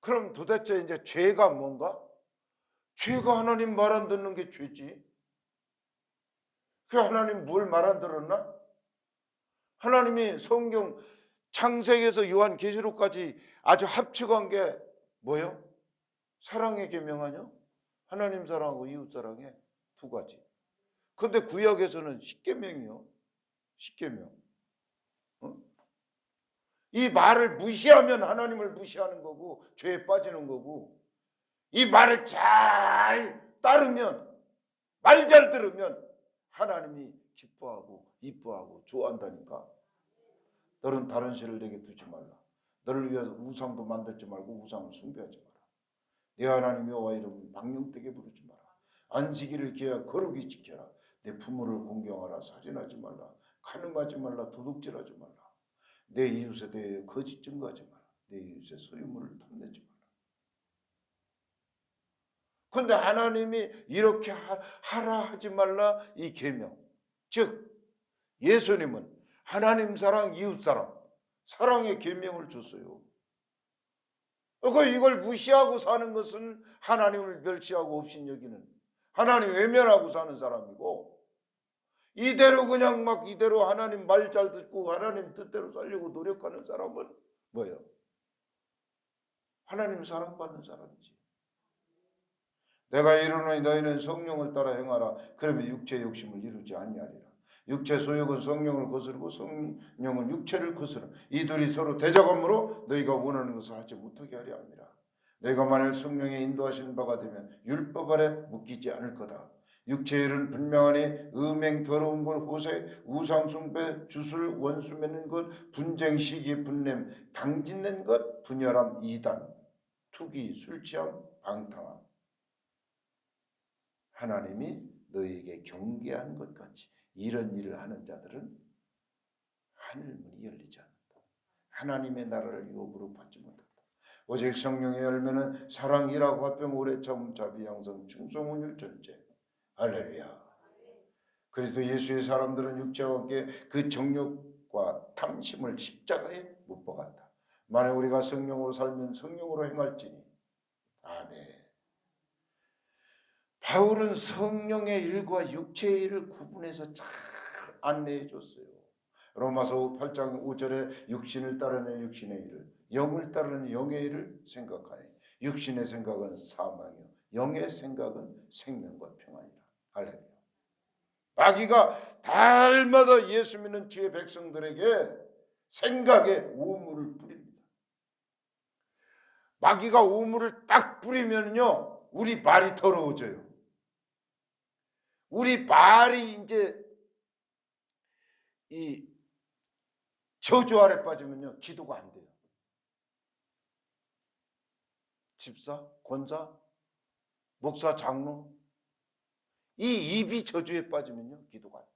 그럼 도대체 이제 죄가 뭔가? 죄가 하나님 말 안 듣는 게 죄지. 그 하나님 뭘 말 안 들었나? 하나님이 성경 창세기에서 요한계시록까지 아주 합쳐간 게 뭐예요? 사랑의 계명 아니요? 하나님 사랑하고 이웃 사랑의 두 가지. 근데 구약에서는 십계명이요. 십계명. 이 말을 무시하면 하나님을 무시하는 거고 죄에 빠지는 거고, 이 말을 잘 따르면, 말 잘 들으면 하나님이 기뻐하고 이뻐하고 좋아한다니까. 너는 다른 신을 내게 두지 말라. 너를 위해서 우상도 만들지 말고 우상을 숭배하지 마라. 내 하나님 여호와 이름은 망령되게 부르지 마라. 안식일을 기하여 거룩히 지켜라. 내 부모를 공경하라. 살인하지 말라. 간음하지 말라. 도둑질하지 말라. 내 이웃에 대해 거짓 증거하지 마라. 내 이웃의 소유물을 탐내지 마라. 그런데 하나님이 이렇게 하라 하지 말라 이 계명, 즉 예수님은 하나님 사랑, 이웃 사랑, 사랑의 계명을 줬어요. 이걸 무시하고 사는 것은 하나님을 멸시하고 업신여기는, 하나님 외면하고 사는 사람이고, 이대로 그냥 막 이대로 하나님 말 잘 듣고 하나님 뜻대로 살려고 노력하는 사람은 뭐예요? 하나님 사랑받는 사람이지. 내가 이르노니 너희는 성령을 따라 행하라. 그러면 육체의 욕심을 이루지 아니하리라. 육체 소욕은 성령을 거스르고 성령은 육체를 거스르. 이 둘이 서로 대적함으로 너희가 원하는 것을 하지 못하게 하려 함이라. 너희가 만일 성령의 인도하시는 바가 되면 율법 아래 묶이지 않을 거다. 육체의 일은 분명하니 음행, 더러운 것, 호색, 우상 숭배, 주술, 원수 맺는 것, 분쟁, 시기, 분냄, 당짓는 것, 분열함, 이단, 투기, 술취함, 방탕함. 하나님이 너희에게 경계한 것 같이 이런 일을 하는 자들은 하늘문이 열리지 않는다. 하나님의 나라를 유업으로 받지 못한다. 오직 성령의 열매는 사랑, 일하고 화평, 오래 참음, 자비, 양성, 충성, 온유, 절제. 할렐루야. 그리스도 예수의 사람들은 육체와 함께 그 정욕과 탐심을 십자가에 못 박았다. 만약 우리가 성령으로 살면 성령으로 행할지니. 아멘. 바울은 성령의 일과 육체의 일을 구분해서 잘 안내해 줬어요. 로마서 8장 5절에 육신을 따르는 육신의 일을, 영을 따르는 영의 일을 생각하니 육신의 생각은 사망이요 영의 생각은 생명과 평안이라. 할렐루야. 마귀가 달마다 예수 믿는 주의 백성들에게 생각에 오물을 뿌립니다. 마귀가 오물을 딱 뿌리면요 우리 말이 더러워져요. 우리 말이 이제 이 저주 아래 빠지면요 기도가 안 돼요. 집사, 권사, 목사, 장로, 이 입이 저주에 빠지면요 기도가 안 돼요.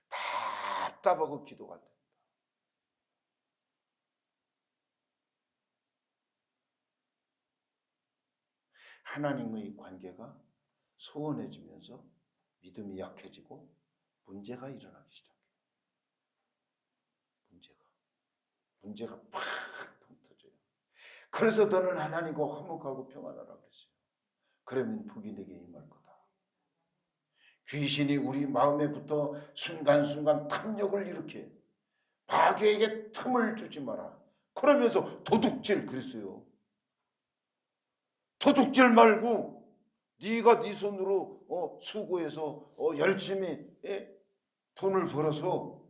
답답하고 기도가 안 됩니다. 하나님의 관계가 소원해지면서 믿음이 약해지고 문제가 일어나기 시작해요. 문제가 팍 터져요. 그래서 너는 하나님과 화목하고 평안하라 그랬어요. 그러면 복이 내게 임할 거다. 귀신이 우리 마음에 붙어 순간순간 탐욕을 일으켜 마귀에게 틈을 주지 마라. 그러면서 도둑질 그랬어요. 도둑질 말고 네가 네 손으로 수고해서 열심히 돈을 벌어서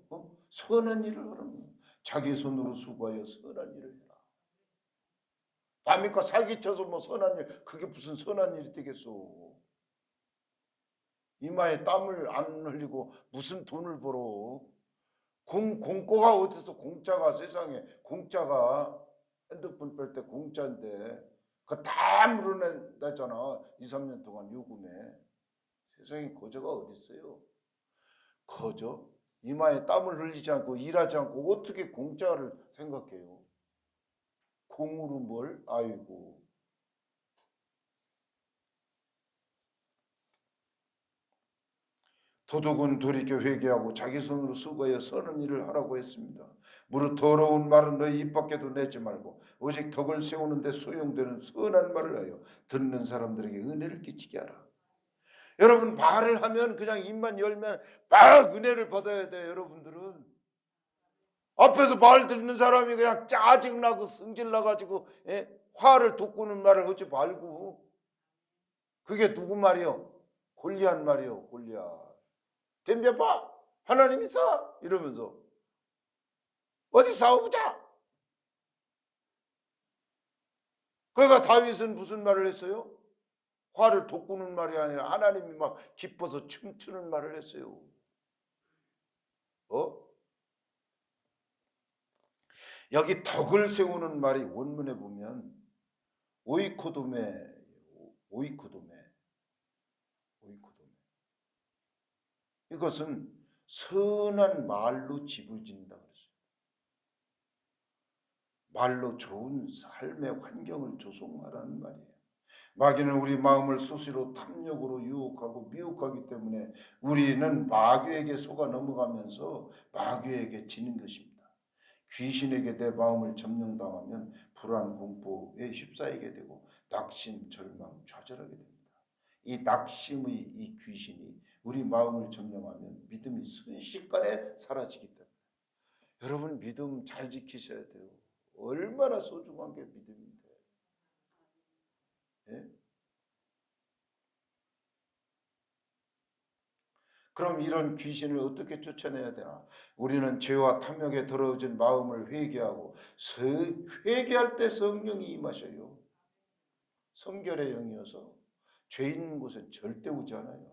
선한 일을 하는 거야. 자기 손으로 수고하여 선한 일을 해라. 남이까 사기쳐서 뭐 선한 일, 그게 무슨 선한 일이 되겠소. 이마에 땀을 안 흘리고 무슨 돈을 벌어. 공짜가 어디서 공짜가 세상에 공짜가 핸드폰 뺄 때 공짜인데 그거 다 물어낸다잖아. 2, 3년 동안 요금에. 세상에 거저가 어디 있어요. 거저? 이마에 땀을 흘리지 않고 일하지 않고 어떻게 공짜를 생각해요. 공으로 뭘? 아이고. 도둑은 돌이켜 회개하고 자기 손으로 수고하여 선한 일을 하라고 했습니다. 무릇 더러운 말은 너희 입 밖에도 내지 말고 오직 덕을 세우는 데 소용되는 선한 말을 하여 듣는 사람들에게 은혜를 끼치게 하라. 여러분 말을 하면 그냥 입만 열면 막 은혜를 받아야 돼요. 여러분들은 앞에서 말 듣는 사람이 그냥 짜증나고 승질나가지고 화를 돋구는 말을 하지 말고 그게 누구 말이요? 골리앗 말이요. 골리앗. 덤벼봐 하나님 있어 이러면서 어디 싸워보자. 그러니까 다윗은 무슨 말을 했어요? 화를 돋구는 말이 아니라 하나님이 막 기뻐서 춤추는 말을 했어요. 여기 덕을 세우는 말이 원문에 보면 오이코도메. 이것은 선한 말로 집을 짓는다 그랬어요. 말로 좋은 삶의 환경을 조성하라는 말이에요. 마귀는 우리 마음을 수시로 탐욕으로 유혹하고 미혹하기 때문에 우리는 마귀에게 속아 넘어가면서 마귀에게 지는 것입니다. 귀신에게 내 마음을 점령당하면 불안, 공포에 휩싸이게 되고 낙심, 절망, 좌절하게 됩니다. 이 낙심의 이 귀신이 우리 마음을 점령하면 믿음이 순식간에 사라지기 때문에 여러분 믿음 잘 지키셔야 돼요. 얼마나 소중한 게 믿음인데. 예? 그럼 이런 귀신을 어떻게 쫓아내야 되나? 우리는 죄와 탐욕에 더러워진 마음을 회개하고 회개할 때 성령이 임하셔요. 성결의 영이어서 죄 있는 곳에 절대 오지 않아요.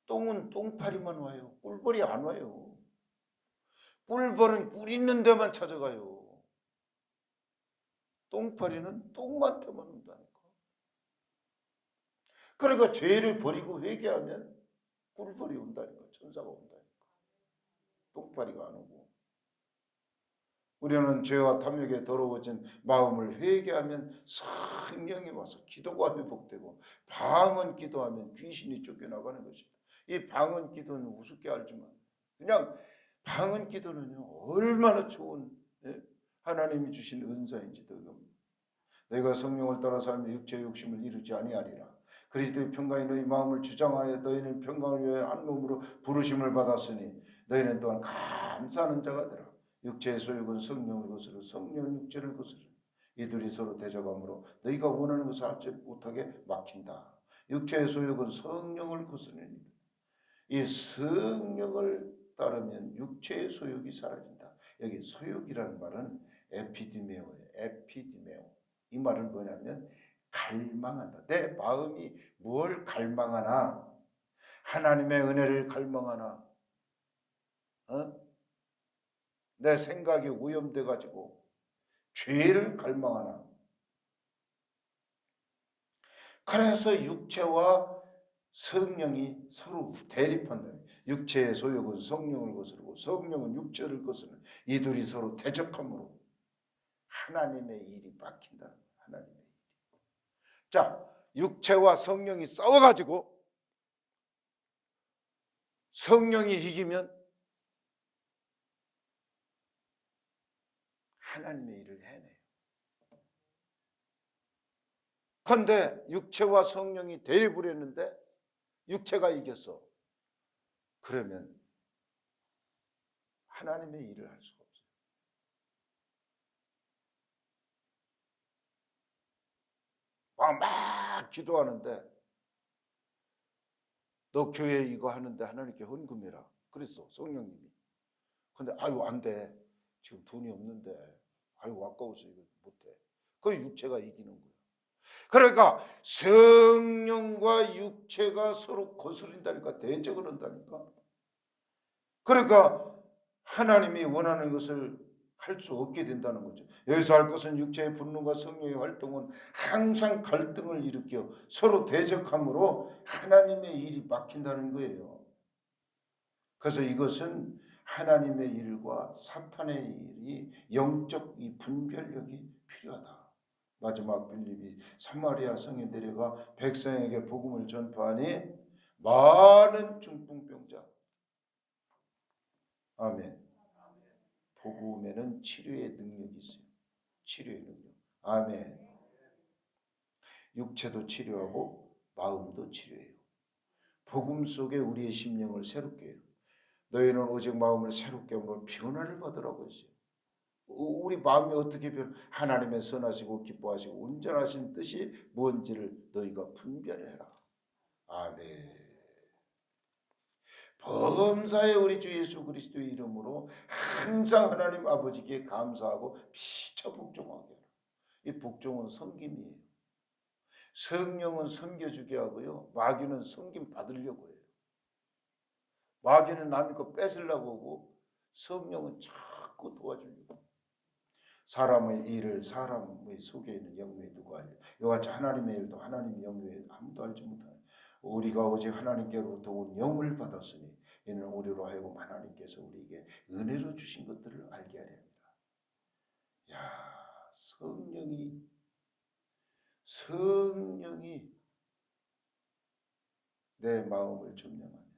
똥은 똥파리만 와요. 꿀벌이 안 와요. 꿀벌은 꿀 있는 데만 찾아가요. 똥파리는 똥한테만 온다니까. 그러니까 죄를 버리고 회개하면 꿀벌이 온다니까. 천사가 온다니까. 똥파리가 안 오고. 우리는 죄와 탐욕에 더러워진 마음을 회개하면 성령이 와서 기도가 회복되고 방언 기도하면 귀신이 쫓겨나가는 것입니다. 이 방언 기도는 우습게 알지만 그냥 방언 기도는요 얼마나 좋은 하나님이 주신 은사인지 내가 성령을 따라 살며 육체의 욕심을 이루지 아니하리라. 그리스도의 평강이 너희 마음을 주장하여 너희는 평강을 위하여 한 몸으로 부르심을 받았으니 너희는 또한 감사하는 자가 되라. 육체의 소욕은 성령을 거스르 성령은 육체를 거스르 이 둘이 서로 대적하므로 너희가 원하는 것을 하지 못하게 막힌다. 육체의 소욕은 성령을 거스르니 이 성령을 따르면 육체의 소욕이 사라진다. 여기 소욕이라는 말은 에피디메오예요. 에피디메오. 이 말은 뭐냐면 갈망한다. 내 마음이 뭘 갈망하나? 하나님의 은혜를 갈망하나? 내 생각이 오염돼 가지고 죄를 갈망하나? 그래서 육체와 성령이 서로 대립한다. 육체의 소욕은 성령을 거스르고 성령은 육체를 거스르는 이 둘이 서로 대적함으로 하나님의 일이 막힌다. 하나님의 일. 자, 육체와 성령이 싸워가지고 성령이 이기면 하나님의 일을 해내요. 그런데 육체와 성령이 대립을 했는데 육체가 이겼어. 그러면 하나님의 일을 할 수가 없어요. 막 기도하는데 너 교회 이거 하는데 하나님께 헌금해라. 그랬어 성령님이. 근데 아유 안 돼. 지금 돈이 없는데 아유 아까워서 이거 못해. 그 육체가 이기는 거예요. 그러니까 성령과 육체가 서로 거스른다니까, 대적을 한다니까. 그러니까 하나님이 원하는 것을 할 수 없게 된다는 거죠. 여기서 할 것은 육체의 분노가 성령의 활동은 항상 갈등을 일으켜 서로 대적함으로 하나님의 일이 막힌다는 거예요. 그래서 이것은 하나님의 일과 사탄의 일이 영적 이 분별력이 필요하다. 마지막 빌립이 사마리아 성에 내려가 백성에게 복음을 전파하니 많은 중풍병자. 아멘. 복음에는 치료의 능력이 있어요. 치료의 능력. 아멘. 육체도 치료하고 마음도 치료해요. 복음 속에 우리의 심령을 새롭게 해요. 너희는 오직 마음을 새롭게 함으로 변화를 받으라고 했어요. 우리 마음이 어떻게 하나님의 선하시고 기뻐하시고 온전하신 뜻이 뭔지를 너희가 분별해라. 아멘. 범사에 우리 주 예수 그리스도의 이름으로 항상 하나님 아버지께 감사하고 피차 복종하게 하라. 이 복종은 섬김이에요. 성령은 섬겨주게 하고요, 마귀는 섬김 받으려고 해요. 마귀는 남의 거 뺏으려고 하고 성령은 자꾸 도와주려고. 사람의 일을 사람의 속에 있는 영역에 누가 알려? 이와 같이 하나님의 일도 하나님의 영역에 아무도 알지 못하는, 우리가 오직 하나님께로부터 온 영을 받았으니 이는 우리로 하여금 하나님께서 우리에게 은혜로 주신 것들을 알게 하려 합니다. 야, 성령이 내 마음을 점령하면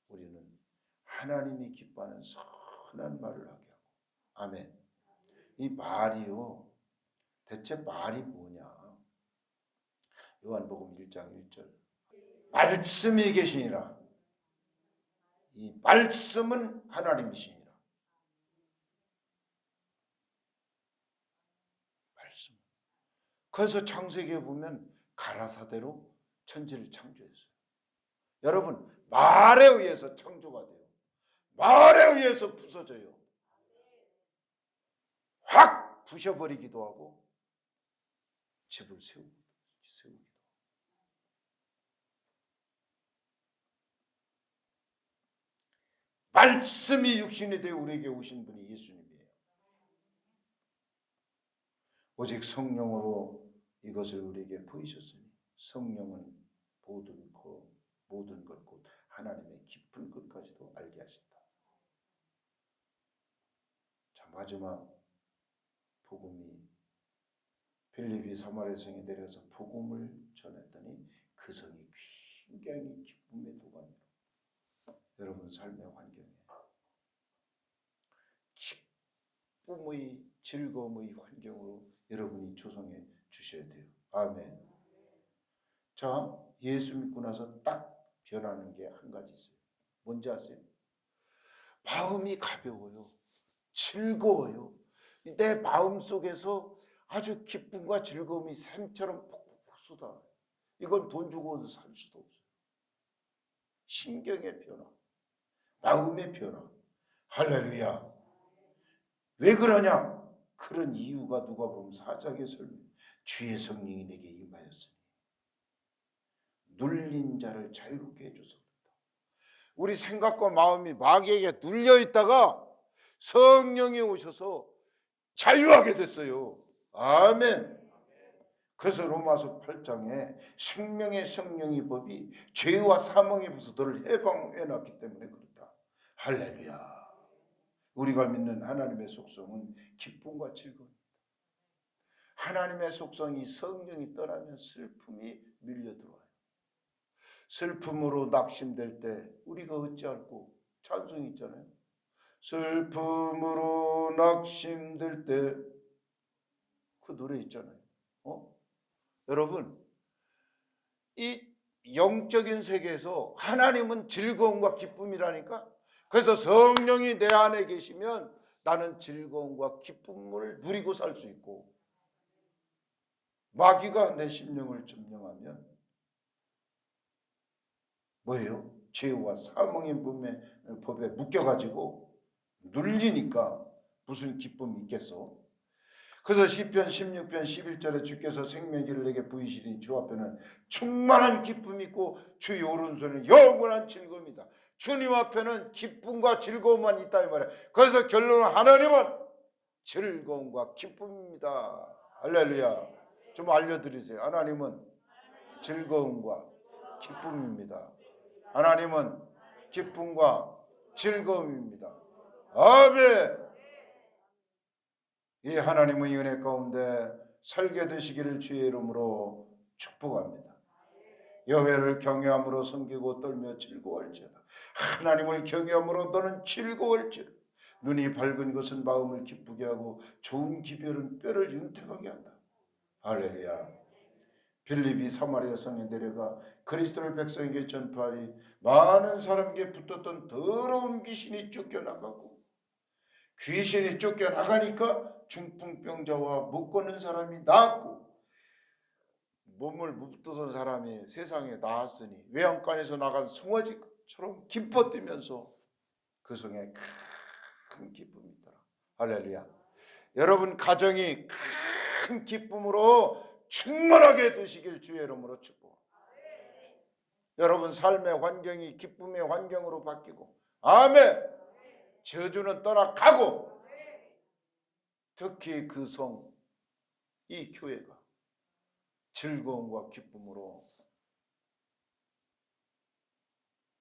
우리는 하나님이 기뻐하는 선한 말을 하게 하고. 아멘. 이 말이요, 대체 말이 뭐냐? 요한복음 1장 1절. 말씀이 계시니라. 이 말씀은 하나님이시니라. 말씀. 그래서 창세기에 보면 가라사대로 천지를 창조했어요. 여러분, 말에 의해서 창조가 돼요. 말에 의해서 부서져요. 확 부셔버리기도 하고 집을 세우기도 하고. 말씀이 육신이 되어 우리에게 오신 분이 예수님이에요. 오직 성령으로 이것을 우리에게 보이셨으니 성령은 모든 것 곧 하나님의 깊은 것까지도 알게 하신다. 자, 마지막 복음이 빌립이 사마리아 성에 내려서 복음을 전했더니 그 성이 굉장히 기쁨의 도가니로. 여러분 삶의 환경에 기쁨의 즐거움의 환경으로 여러분이 조성해 주셔야 돼요. 아멘. 자, 예수 믿고 나서 딱 변하는 게 한 가지 있어요. 뭔지 아세요? 마음이 가벼워요. 즐거워요. 내 마음 속에서 아주 기쁨과 즐거움이 샘처럼 폭폭 쏟아요. 이건 돈 주고 살 수도 없어요. 신경의 변화, 마음의 변화. 할렐루야. 왜 그러냐? 그런 이유가 누가복음 4장에 설명. 주의 성령이 내게 임하였으니 눌린 자를 자유롭게 해줘서 그렇다. 우리 생각과 마음이 마귀에게 눌려 있다가 성령이 오셔서 자유하게 됐어요. 아멘. 그래서 로마서 8장에 생명의 성령의 법이 죄와 사망의 부서 너를 해방해 놨기 때문에 그렇다. 할렐루야. 우리가 믿는 하나님의 속성은 기쁨과 즐거움입니다. 하나님의 속성이 성령이 떠나면 슬픔이 밀려들어와요. 슬픔으로 낙심될 때 우리가 어찌할꼬 찬송이 있잖아요. 슬픔으로 낙심될 때 그 노래 있잖아요. 여러분, 이 영적인 세계에서 하나님은 즐거움과 기쁨이라니까. 그래서 성령이 내 안에 계시면 나는 즐거움과 기쁨을 누리고 살 수 있고, 마귀가 내 심령을 점령하면 뭐예요? 죄와 사망의 법에 묶여가지고 눌리니까 무슨 기쁨이 있겠어? 그래서 시편 16편 11절에 주께서 생명기를 내게 부이시니 주 앞에는 충만한 기쁨이 있고 주의 오른손에는 영원한 즐거움이다. 주님 앞에는 기쁨과 즐거움만 있다 이 말이에요. 그래서 결론은 하나님은 즐거움과 기쁨입니다. 할렐루야. 좀 알려드리세요. 하나님은 즐거움과 기쁨입니다. 하나님은 기쁨과 즐거움입니다. 아멘. 이 하나님의 은혜 가운데 살게 되시기를 주의 이름으로 축복합니다. 여호와를 경외함으로 섬기고 떨며 즐거워할지어다. 하나님을 경외함으로 너는 즐거워할지어다. 눈이 밝은 것은 마음을 기쁘게 하고 좋은 기별은 뼈를 윤택하게 한다. 할렐루야. 빌립이 사마리아 성에 내려가 그리스도를 백성에게 전파하니 많은 사람에게 붙었던 더러운 귀신이 쫓겨나가고, 귀신이 쫓겨나가니까 중풍병자와 못 걷는 사람이 나았고, 몸을 묻던 사람이 세상에 나았으니 외양간에서 나간 송아지처럼 기뻐 뛰면서 그 성에 큰 기쁨이 있더라. 할렐루야. 여러분 가정이 큰 기쁨으로 충만하게 되시길 주의 이름으로 축복합니다. 여러분 삶의 환경이 기쁨의 환경으로 바뀌고, 아멘. 저주는 떠나가고, 특히 그 성, 이 교회가 즐거움과 기쁨으로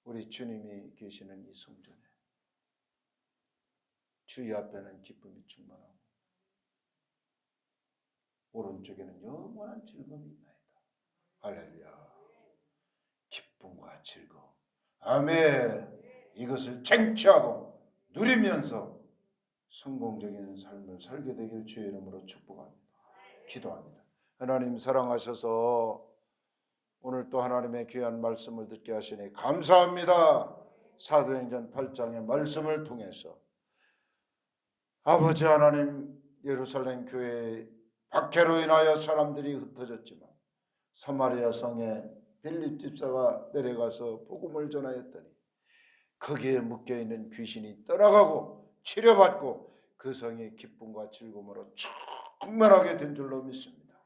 우리 주님이 계시는 이 성전에 주의 앞에는 기쁨이 충만하고 오른쪽에는 영원한 즐거움이 있나이다. 할렐루야. 기쁨과 즐거움, 아멘. 이것을 쟁취하고 누리면서 성공적인 삶을 살게 되길 주의 이름으로 축복합니다. 기도합니다. 하나님 사랑하셔서 오늘 또 하나님의 귀한 말씀을 듣게 하시니 감사합니다. 사도행전 8장의 말씀을 통해서 아버지 하나님, 예루살렘 교회의 박해로 인하여 사람들이 흩어졌지만 사마리아 성에 빌립 집사가 내려가서 복음을 전하였더니 거기에 묶여있는 귀신이 떠나가고 치료받고 그 성이 기쁨과 즐거움으로 충만하게 된 줄로 믿습니다.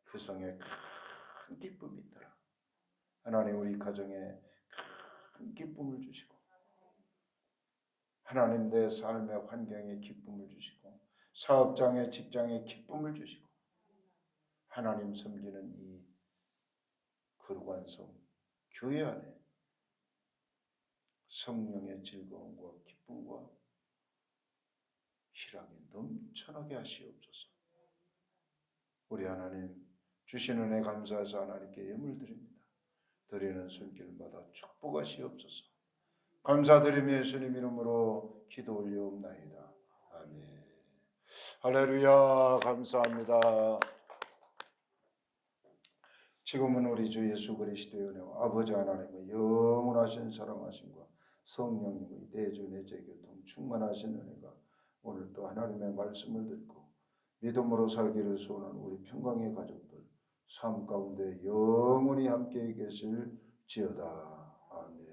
그 성에 큰 기쁨이 있더라. 하나님 우리 가정에 큰 기쁨을 주시고, 하나님 내 삶의 환경에 기쁨을 주시고, 사업장에 직장에 기쁨을 주시고, 하나님 섬기는 이 거룩한 성 교회 안에 성령의 즐거움과 기쁨과 희락이 넘쳐나게 하시옵소서. 우리 하나님 주신 은혜 감사해서 하나님께 예물 드립니다. 드리는 손길마다 축복하시옵소서. 감사드리며 예수님 이름으로 기도 올려옵나이다. 아멘. 할렐루야. 감사합니다. 지금은 우리 주 예수 그리스도의 은혜와 아버지 하나님의 영원하신 사랑하심과 성령님의 내주 내재 교통 충만하신 은혜가 오늘 또 하나님의 말씀을 듣고 믿음으로 살기를 소원하는 우리 평강의 가족들 삶 가운데 영원히 함께 계실지어다. 아멘.